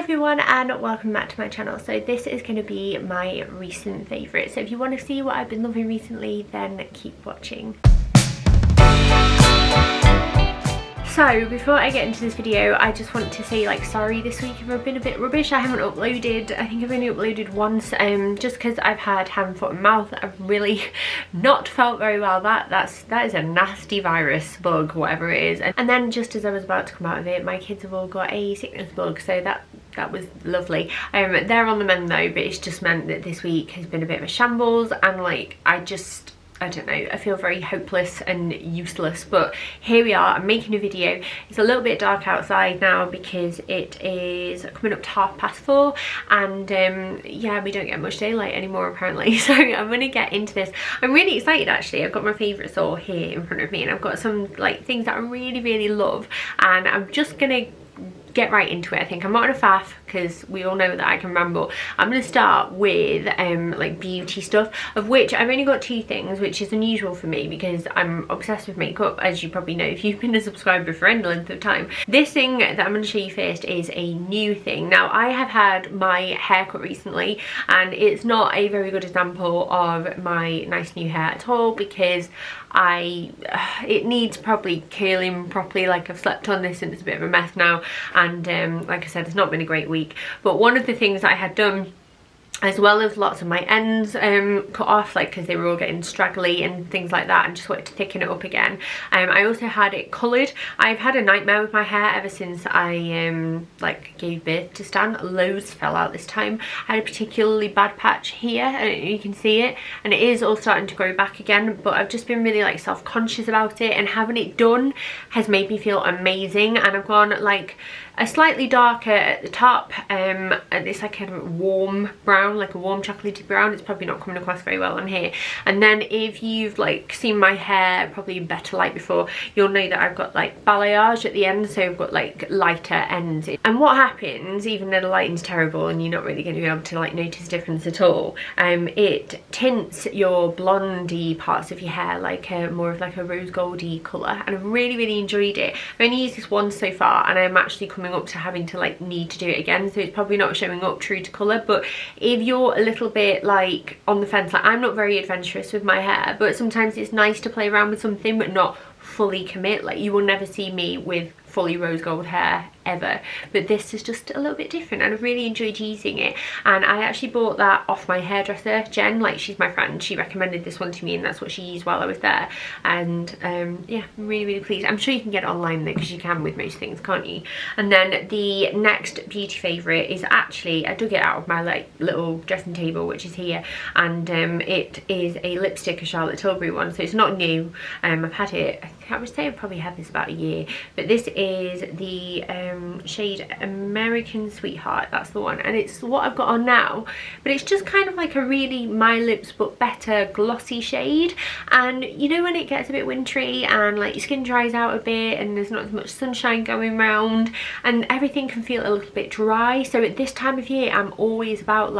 everyone and welcome back to my channel. So this is going to be my recent favourite. So if you want to see what I've been loving recently, then keep watching. So before I get into this video, I just want to say sorry this week if I've been a bit rubbish. I haven't uploaded, I think I've only uploaded once, just because I've had hand, foot and mouth. I've really not felt very well. That is a nasty virus bug, whatever it is. And then just as I was about to come out of it, my kids have all got a sickness bug, so that was lovely. They're on the mend though, but it's just meant that this week has been a bit of a shambles, and I don't know, I feel very hopeless and useless, but here we are. I'm making a video. It's a little bit dark outside now because it is coming up to 4:30, and yeah, we don't get much daylight anymore apparently, so I'm gonna get into this. I'm really excited actually. I've got my favourite saw here in front of me, and I've got some things that I really love, and I'm just gonna get right into it. I think I'm not on a faff because we all know that I can ramble. I'm going to start with beauty stuff, of which I've only got 2 things, which is unusual for me because I'm obsessed with makeup, as you probably know if you've been a subscriber for any length of time. This thing that I'm going to show you first is a new thing. Now, I have had my hair cut recently, and it's not a very good example of my nice new hair at all because it needs probably curling properly. I've slept on this and it's a bit of a mess now, and like I said, it's not been a great week. But one of the things that I had done, as well as lots of my ends cut off, because they were all getting straggly and things like that, and just wanted to thicken it up again. I also had it coloured. I've had a nightmare with my hair ever since I gave birth to Stan. Loads fell out this time. I had a particularly bad patch here, and you can see it, and it is all starting to grow back again, but I've just been really self-conscious about it, and having it done has made me feel amazing. And I've gone a slightly darker at the top, and it's kind of warm brown, a warm chocolatey brown. It's probably not coming across very well on here. And then if you've seen my hair probably in better light before, you'll know that I've got balayage at the end, so I've got lighter ends. And what happens, even though the lighting's terrible and you're not really going to be able to notice a difference at all, it tints your blondie parts of your hair more of a rose goldy colour, and I've really enjoyed it. I've only used this once so far, and I'm actually coming up to having to need to do it again, so it's probably not showing up true to colour. But if you're a little bit on the fence, I'm not very adventurous with my hair, but sometimes it's nice to play around with something but not fully commit. You will never see me with fully rose gold hair ever, but this is just a little bit different, and I've really enjoyed using it. And I actually bought that off my hairdresser Jen. She's my friend, she recommended this one to me, and that's what she used while I was there. And yeah, I'm really pleased. I'm sure you can get it online though, because you can with most things, can't you? And then the next beauty favourite is actually, I dug it out of my little dressing table, which is here, and it is a lipstick, a Charlotte Tilbury one, so it's not new. I've had it, I would say I've probably had this about a year, but this is the shade American Sweetheart. That's the one, and it's what I've got on now, but it's just kind of a really My Lips but better glossy shade. And you know when it gets a bit wintry and your skin dries out a bit and there's not as much sunshine going around and everything can feel a little bit dry, so at this time of year I'm always about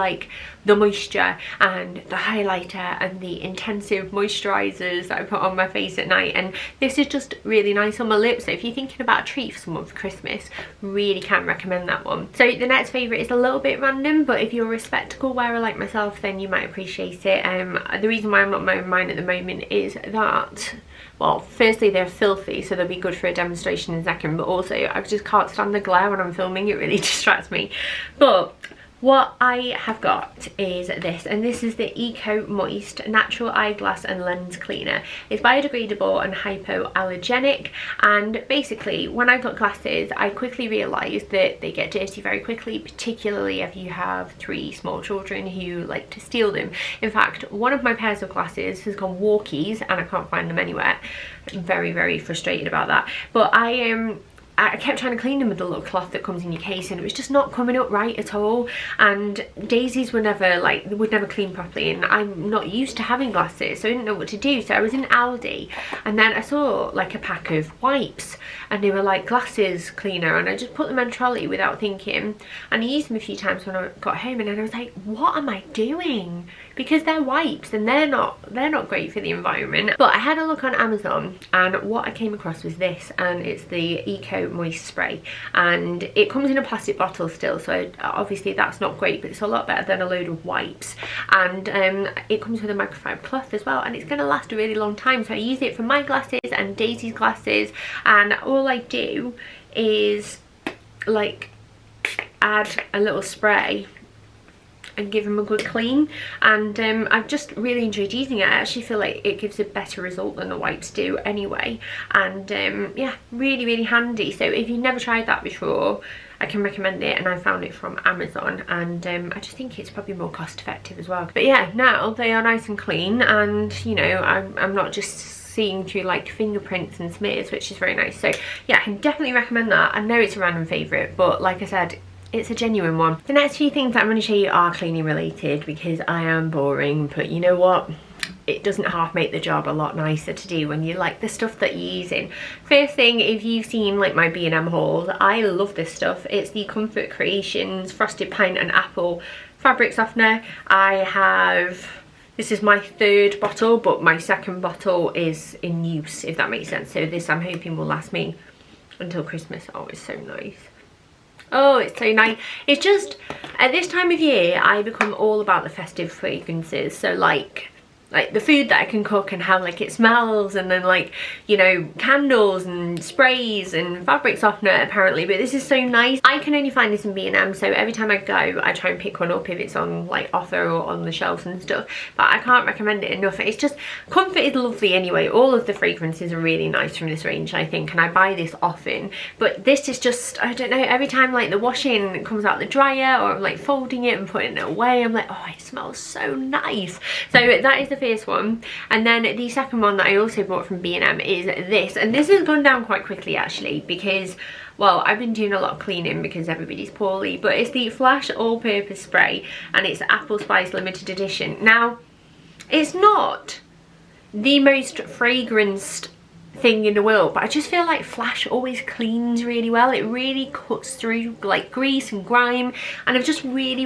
the moisture and the highlighter and the intensive moisturizers that I put on my face at night, and this is just really nice on my lips. So if you're thinking about a treat for someone for Christmas, really can recommend that one. So the next favourite is a little bit random, but if you're a spectacle wearer like myself, then you might appreciate it. The reason why I'm not wearing mine at the moment is that, well, firstly they're filthy, so they'll be good for a demonstration in a second, but also I just can't stand the glare when I'm filming. It really distracts me. But what I have got is this, and this is the Eco Moist Natural Eyeglass and Lens Cleaner. It's biodegradable and hypoallergenic, and basically when I got glasses I quickly realised that they get dirty very quickly, particularly if you have 3 small children who like to steal them. In fact, one of my pairs of glasses has gone walkies and I can't find them anywhere. I'm very frustrated about that, but I kept trying to clean them with the little cloth that comes in your case, and it was just not coming up right at all, and daisies were never would never clean properly, and I'm not used to having glasses, so I didn't know what to do. So I was in Aldi, and then I saw a pack of wipes, and they were glasses cleaner, and I just put them on trolley without thinking, and I used them a few times when I got home, and then I was like, what am I doing? because they're wipes and they're not great for the environment. But I had a look on Amazon and what I came across was this, and it's the Eco Moist Spray, and it comes in a plastic bottle still, so obviously that's not great, but it's a lot better than a load of wipes. And it comes with a microfiber cloth as well, and it's going to last a really long time. So I use it for my glasses and Daisy's glasses, and all I do is like add a little spray and give them a good clean, and I've just really enjoyed using it. I actually feel like it gives a better result than the wipes do anyway, and yeah, really handy. So if you've never tried that before, I can recommend it, and I found it from Amazon, and I just think it's probably more cost effective as well. But yeah, now they are nice and clean, and you know, I'm not just seeing through like fingerprints and smears, which is very nice. So yeah, I can definitely recommend that. I know it's a random favourite, but like I said, it's a genuine one. The next few things that I'm going to show you are cleaning related, because I am boring, but you know what? It doesn't half make the job a lot nicer to do when you like the stuff that you're using. First thing, if you've seen like my B&M hauls, I love this stuff. It's the Comfort Creations Frosted Pine and Apple fabric softener. This is my third bottle, but my second bottle is in use, if that makes sense. So this I'm hoping will last me until Christmas. Oh, it's so nice. Oh, it's so nice. It's just, at this time of year, I become all about the festive fragrances. So like the food that I can cook and how like it smells, and then like, you know, candles and sprays and fabric softener apparently. But this is so nice. I can only find this in B&M, so every time I go I try and pick one up if it's on like offer or on the shelves and stuff, but I can't recommend it enough. It's just, Comfort is lovely anyway. All of the fragrances are really nice from this range, I think, and I buy this often. But this is just, I don't know, every time like the washing comes out the dryer, or I'm like folding it and putting it away, I'm like, oh, it smells so nice. So that is the first one. And then the second one that I also bought from B&M is this, and this has gone down quite quickly actually, because, well, I've been doing a lot of cleaning because everybody's poorly. But it's the Flash All-Purpose Spray, and it's Apple Spice Limited Edition. Now, it's not the most fragranced thing in the world, but I just feel like Flash always cleans really well. It really cuts through like grease and grime, and I've just really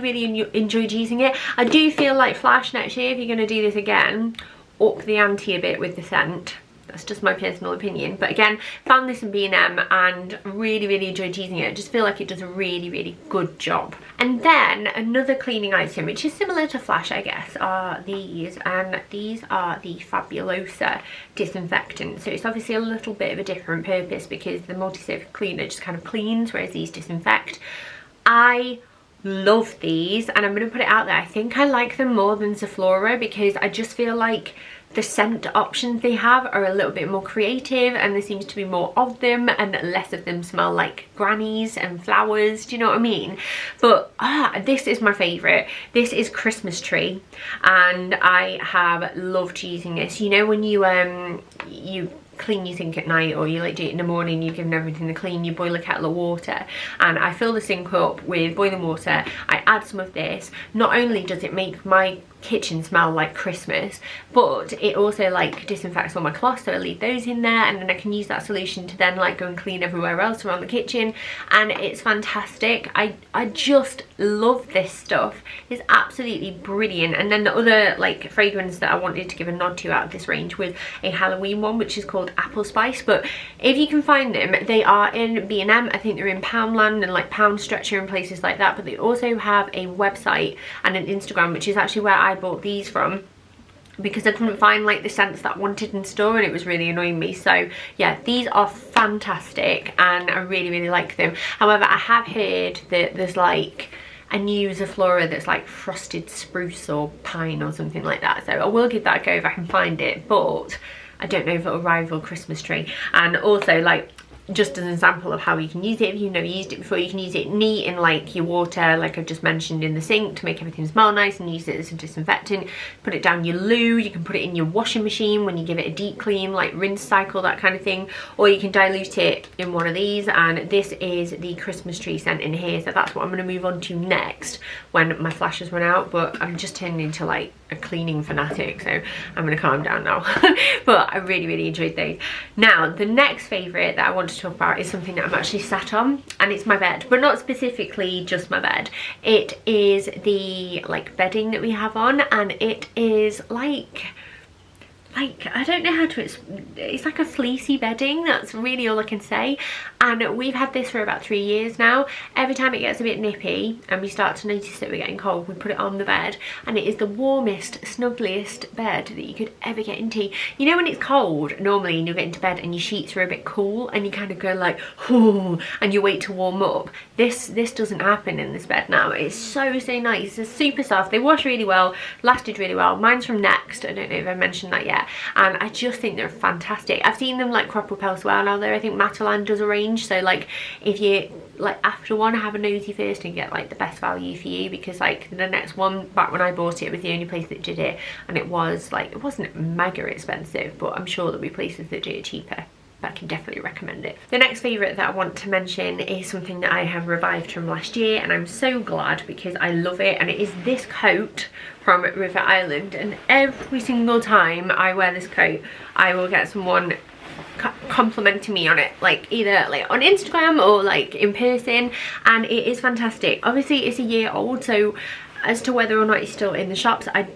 enjoyed using it. I do feel like Flash next year, if you're going to do this again, up the ante a bit with the scent. That's just my personal opinion. But again, found this in B&M and really enjoyed using it. I just feel like it does a really good job. And then another cleaning item, which is similar to Flash, I guess, are these. And these are the Fabulosa disinfectant. So it's obviously a little bit of a different purpose, because the multi-surface cleaner just kind of cleans, whereas these disinfect. I love these, and I'm going to put it out there, I think I like them more than Zaflora, because I just feel like the scent options they have are a little bit more creative, and there seems to be more of them, and less of them smell like grannies and flowers, do you know what I mean? But this is my favourite. This is Christmas Tree, and I have loved using this. You know when you clean your sink at night, or you like do it in the morning, you've given everything to clean, you boil a kettle of water, and I fill the sink up with boiling water, I add some of this. Not only does it make my kitchen smell like Christmas, but it also like disinfects all my cloths, so I leave those in there, and then I can use that solution to then like go and clean everywhere else around the kitchen, and it's fantastic. I just love this stuff. It's absolutely brilliant. And then the other like fragrance that I wanted to give a nod to out of this range was a Halloween one, which is called Apple Spice. But if you can find them, they are in B&M. I think they're in Poundland and like Pound Stretcher and places like that, but they also have a website and an Instagram, which is actually where I bought these from, because I couldn't find like the scents that I wanted in store, and it was really annoying me. So yeah, these are fantastic and I really like them. However, I have heard that there's like a new Zaflora that's like frosted spruce or pine or something like that, so I will give that a go if I can find it, but I don't know if it'll rival Christmas Tree. And also, like, just as an example of how you can use it, if you've never used it before, you can use it neat in like your water, like I've just mentioned, in the sink to make everything smell nice, and use it as a disinfectant. Put it down your loo, you can put it in your washing machine when you give it a deep clean, like rinse cycle, that kind of thing, or you can dilute it in one of these. And this is the Christmas Tree scent in here, so that's what I'm going to move on to next when my flashes run out. But I'm just turning into like a cleaning fanatic, so I'm going to calm down now. But I really enjoyed those. Now the next favourite that I want to to talk about is something that I'm actually sat on, and it's my bed, but not specifically just my bed. It is the like bedding that we have on, and it is like I don't know how to, it's like a fleecy bedding, that's really all I can say. And we've had this for about 3 years now. Every time it gets a bit nippy and we start to notice that we're getting cold, we put it on the bed, and it is the warmest, snuggliest bed that you could ever get into. You know when it's cold normally and you get into bed and your sheets are a bit cool and you kind of go like, oh, and you wait to warm up. This doesn't happen in this bed now. It's so nice. It's super soft. They wash really well, lasted really well. Mine's from Next. I don't know if I mentioned that yet. And I just think they're fantastic. I've seen them like crop up elsewhere now though. I think Matalan does a range, so like if you like after one, have a nosy first and get like the best value for you, because like the Next one, back when I bought it was the only place that did it, and it was like, it wasn't mega expensive, but I'm sure there'll be places that do it cheaper. I can definitely recommend it. The next favourite that I want to mention is something that I have revived from last year, and I'm so glad because I love it, and it is this coat from River Island. And every single time I wear this coat, I will get someone complimenting me on it, like either like on Instagram or like in person, and it is fantastic. Obviously it's a year old, so as to whether or not it's still in the shops, I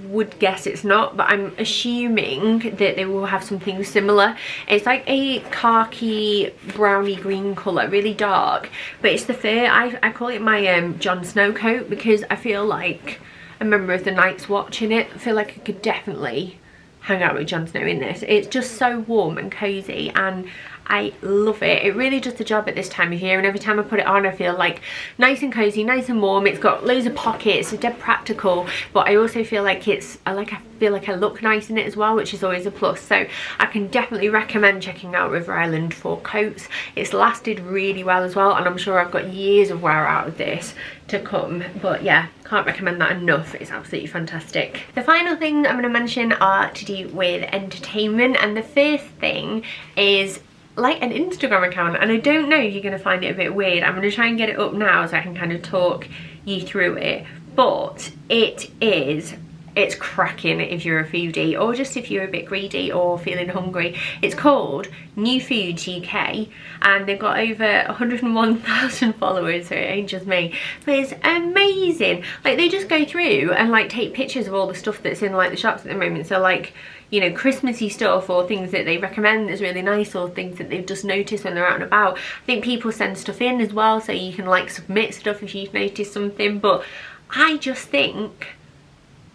would guess it's not, but I'm assuming that they will have something similar. It's like a khaki browny green colour, really dark, but it's the fur. I call it my Jon Snow coat, because I feel like a member of the Night's Watch in it. I feel like I could definitely hang out with Jon Snow in this. It's just so warm and cosy, and I love it. It really does the job at this time of year, and every time I put it on I feel like nice and cozy, nice and warm. It's got loads of pockets, it's dead practical, but I also feel like I feel like I look nice in it as well, which is always a plus. So I can definitely recommend checking out River Island for coats. It's lasted really well as well, and I'm sure I've got years of wear out of this to come, but yeah, can't recommend that enough. It's absolutely fantastic. The final thing I'm going to mention are to do with entertainment, and the first thing is like an Instagram account, and I don't know if you're going to find it a bit weird. I'm going to try and get it up now so I can kind of talk you through it, but it's cracking if you're a foodie, or just if you're a bit greedy or feeling hungry. It's called New Foods UK, and they've got over 101,000 followers, so it ain't just me, but it's amazing. Like they just go through and like take pictures of all the stuff that's in like the shops at the moment. So like, you know, Christmassy stuff, or things that they recommend that's really nice, or things that they've just noticed when they're out and about. I think people send stuff in as well, so you can like submit stuff if you've noticed something. But I just think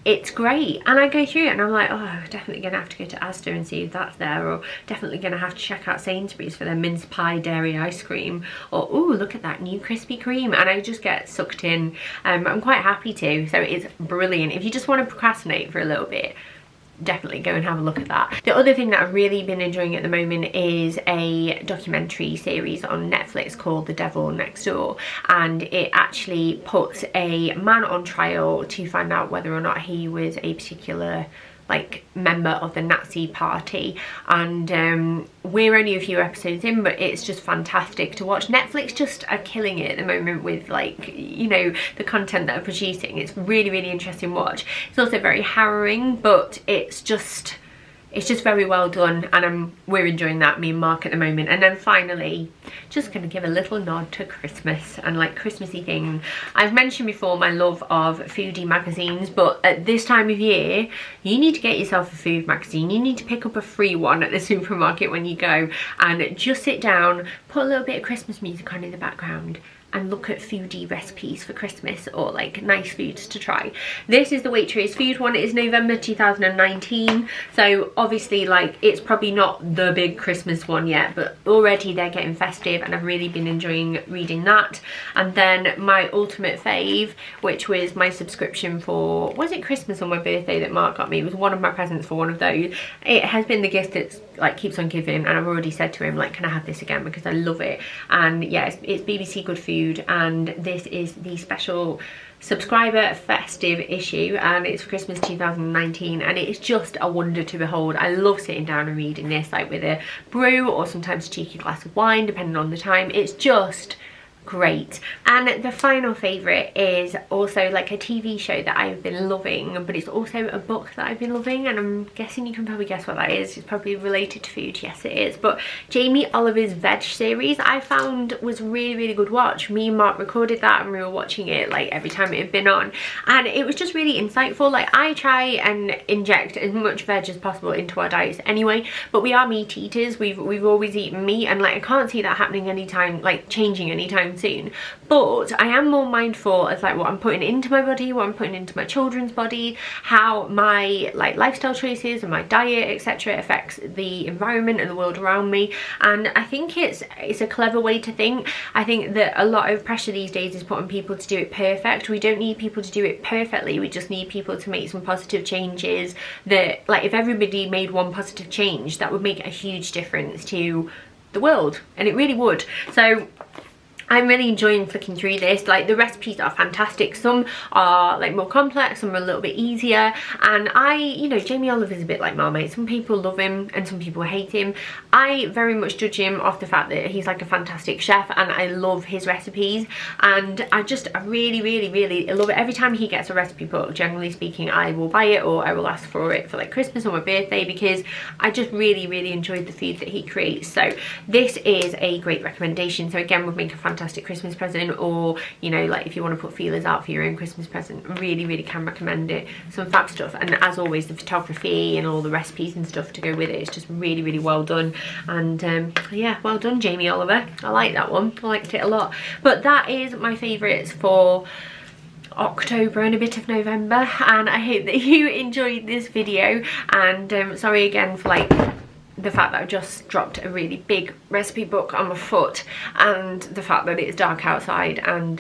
it's great, and I go through it and I'm like, oh, definitely gonna have to go to Asda and see if that's there, or definitely gonna have to check out Sainsbury's for their mince pie dairy ice cream, or oh, look at that new Krispy Kreme, and I just get sucked in. I'm quite happy to, so it's brilliant. If you just want to procrastinate for a little bit, definitely go and have a look at that. The other thing that I've really been enjoying at the moment is a documentary series on Netflix called The Devil Next Door, and it actually puts a man on trial to find out whether or not he was a particular like member of the Nazi party, and we're only a few episodes in, but it's just fantastic to watch. Netflix just are killing it at the moment with, like, you know, the content that they're producing. It's really interesting watch. It's also very harrowing, but it's just very well done, and we're enjoying that, me and Mark, at the moment. And then finally, just gonna give a little nod to Christmas and like Christmassy things. I've mentioned before my love of foodie magazines, but at this time of year you need to get yourself a food magazine. You need to pick up a free one at the supermarket when you go, and just sit down, put a little bit of Christmas music on in the background, and look at foodie recipes for Christmas, or like nice foods to try. This is the Waitrose food one. It is November 2019, so obviously like it's probably not the big Christmas one yet, but already they're getting festive, and I've really been enjoying reading that. And then my ultimate fave, which was my subscription for, was it Christmas or my birthday that Mark got me? It was one of my presents for one of those. It has been the gift that's like keeps on giving, and I've already said to him like, can I have this again, because I love it. And yeah, it's BBC Good Food, and this is the special subscriber festive issue, and it's for Christmas 2019, and it's just a wonder to behold. I love sitting down and reading this, like with a brew or sometimes a cheeky glass of wine depending on the time. It's just great. And the final favourite is also like a TV show that I've been loving, but it's also a book that I've been loving, and I'm guessing you can probably guess what that is. It's probably related to food. Yes, it is. But Jamie Oliver's Veg series I found was really good watch. Me and Mark recorded that and we were watching it like every time it had been on, and it was just really insightful. Like, I try and inject as much veg as possible into our diets anyway, but we are meat eaters. We've always eaten meat, and like I can't see that happening anytime, like changing anytime soon. But I am more mindful of like what I'm putting into my body, what I'm putting into my children's body, how my like lifestyle choices and my diet etc affects the environment and the world around me. And I think it's a clever way to think. I think that a lot of pressure these days is put on people to do it perfect. We don't need people to do it perfectly, we just need people to make some positive changes. That like if everybody made one positive change, that would make a huge difference to the world, and it really would. So I'm really enjoying flicking through this. Like, the recipes are fantastic. Some are like more complex, some are a little bit easier. And you know, Jamie Oliver's a bit like Marmite. Some people love him and some people hate him. I very much judge him off the fact that he's like a fantastic chef, and I love his recipes. And I really love it. Every time he gets a recipe book, generally speaking, I will buy it, or I will ask for it for like Christmas or my birthday, because I just really enjoyed the food that he creates. So this is a great recommendation. So again, would make a fantastic Christmas present, or you know, like if you want to put feelers out for your own Christmas present, really can recommend it. Some fab stuff, and as always the photography and all the recipes and stuff to go with it, it's just really well done. And yeah, well done Jamie Oliver. I like that one, I liked it a lot. But that is my favourites for October and a bit of November, and I hope that you enjoyed this video. And sorry again for like the fact that I just dropped a really big recipe book on my foot, and the fact that it's dark outside, and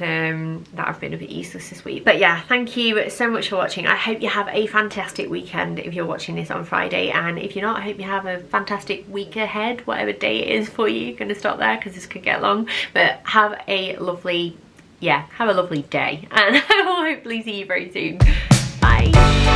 that I've been a bit useless this week. But yeah, thank you so much for watching. I hope you have a fantastic weekend if you're watching this on Friday, and if you're not, I hope you have a fantastic week ahead, whatever day it is for you. Gonna stop there because this could get long, but have a lovely, yeah, have a lovely day, and I will hopefully see you very soon. Bye.